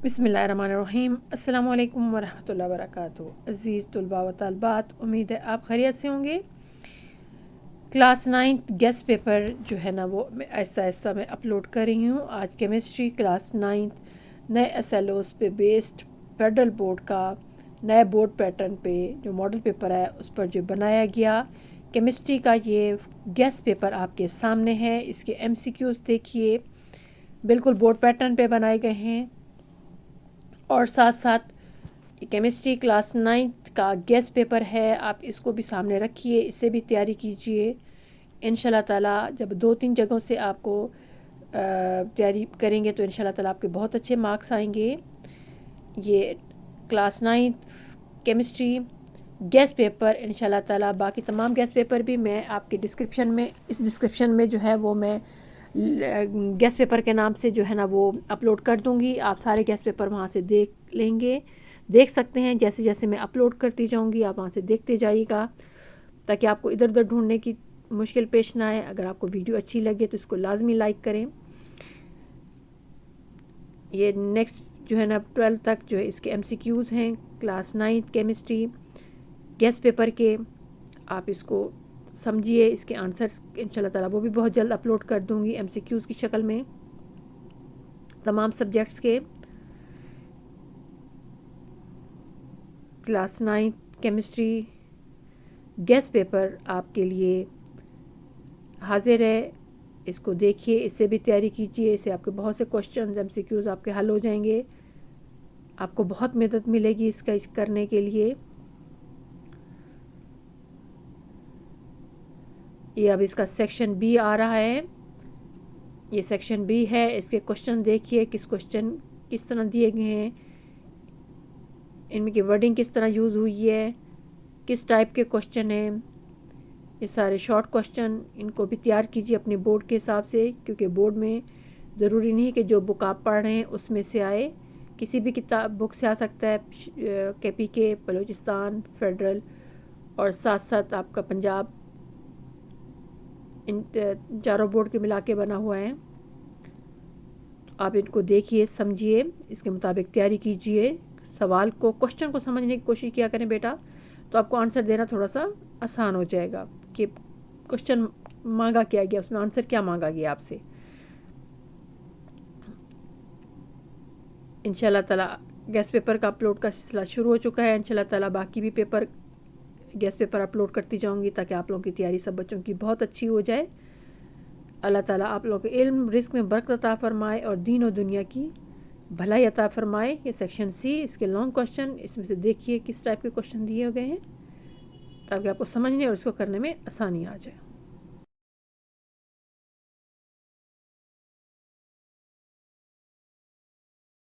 बिस्मिल्लाहिर्रहमानिर्रहीम। अस्सलामु अलैकुम वरहमतुल्लाहि वबरकातुहू। अज़ीज़ तलबा व तालिबात, उम्मीद है आप खैरियत से होंगे। क्लास 9 गेस्ट पेपर जो है ना वो मैं आहिस्ता आहिस्ता मैं अपलोड कर रही हूँ। आज केमिस्ट्री क्लास 9 नए एसएलओस पे बेस्ड फेडरल बोर्ड का नए बोर्ड पैटर्न पे जो मॉडल पेपर है उस पर जो बनाया गया केमिस्ट्री का ये गेस्ट पेपर आपके सामने है। इसके एमसीक्यूज़ देखिए, बिल्कुल बोर्ड पैटर्न पे बनाए गए हैं। और साथ साथ केमिस्ट्री क्लास 9 का गेस्ट पेपर है, आप इसको भी सामने रखिए, इससे भी तैयारी कीजिए। इंशाल्लाह ताला जब 2-3 जगहों से आपको तैयारी करेंगे तो इंशाल्लाह ताला आपके बहुत अच्छे मार्क्स आएंगे। ये क्लास 9 केमिस्ट्री गेस्ट पेपर इंशाल्लाह ताला, बाकी तमाम गेस्ट पेपर भी मैं आपके डिस्क्रिप्शन में जो है वो मैं गेस्ट पेपर के नाम से जो है ना वो अपलोड कर दूंगी। आप सारे गेस्ट पेपर वहाँ से देख सकते हैं। जैसे जैसे मैं अपलोड करती जाऊंगी आप वहाँ से देखते जाइएगा, ताकि आपको इधर उधर ढूंढने की मुश्किल पेश ना आए। अगर आपको वीडियो अच्छी लगे तो इसको लाजमी लाइक करें। ये नेक्स्ट जो है ना 12 तक जो है इसके एमसीक्यूज़ हैं क्लास 9 केमिस्ट्री गेस्ट पेपर के। आप इसको समझिए, इसके आंसर इंशाल्लाह ताला वो भी बहुत जल्द अपलोड कर दूंगी एमसीक्यूज़ की शक्ल में तमाम सब्जेक्ट्स के। क्लास 9 केमिस्ट्री गेस्ट पेपर आपके लिए हाजिर है, इसको देखिए, इससे भी तैयारी कीजिए। इससे आपके बहुत से क्वेश्चन एमसीक्यूज़ आपके हल हो जाएंगे, आपको बहुत मदद मिलेगी इसका करने के लिए। ये अब इसका सेक्शन बी आ रहा है, ये सेक्शन बी है। इसके क्वेश्चन देखिए, क्वेश्चन किस तरह दिए गए हैं, इनमें की वर्डिंग किस तरह यूज़ हुई है, किस टाइप के क्वेश्चन हैं। ये सारे शॉर्ट क्वेश्चन, इनको भी तैयार कीजिए अपने बोर्ड के हिसाब से, क्योंकि बोर्ड में ज़रूरी नहीं कि जो बुक आप पढ़ रहे हैं उसमें से आए, किसी भी किताब बुक से आ सकता है। KPK, बलूचिस्तान, फेडरल और साथ साथ आपका पंजाब, इन चारों बोर्ड के मिला के बना हुआ है। आप इनको देखिए, समझिए, इसके मुताबिक तैयारी कीजिए। सवाल को, क्वेश्चन को समझने की कोशिश किया करें बेटा, तो आपको आंसर देना थोड़ा सा आसान हो जाएगा कि क्वेश्चन मांगा क्या गया, उसमें आंसर क्या मांगा गया आपसे। इंशाल्लाह ताला गेस्ट पेपर का अपलोड का सिलसिला शुरू हो चुका है। इंशाल्लाह ताला बाकी भी पेपर गेस्ट पेपर अपलोड करती जाऊंगी, ताकि आप लोगों की तैयारी सब बच्चों की बहुत अच्छी हो जाए। अल्लाह ताला आप लोगों के इल्म रिस्क में बरकत अता फरमाए और दीन और दुनिया की भलाई अता फरमाए। ये सेक्शन सी, इसके लॉन्ग क्वेश्चन, इसमें से देखिए किस टाइप के क्वेश्चन दिए गए हैं, ताकि आपको समझने और इसको करने में आसानी आ जाए।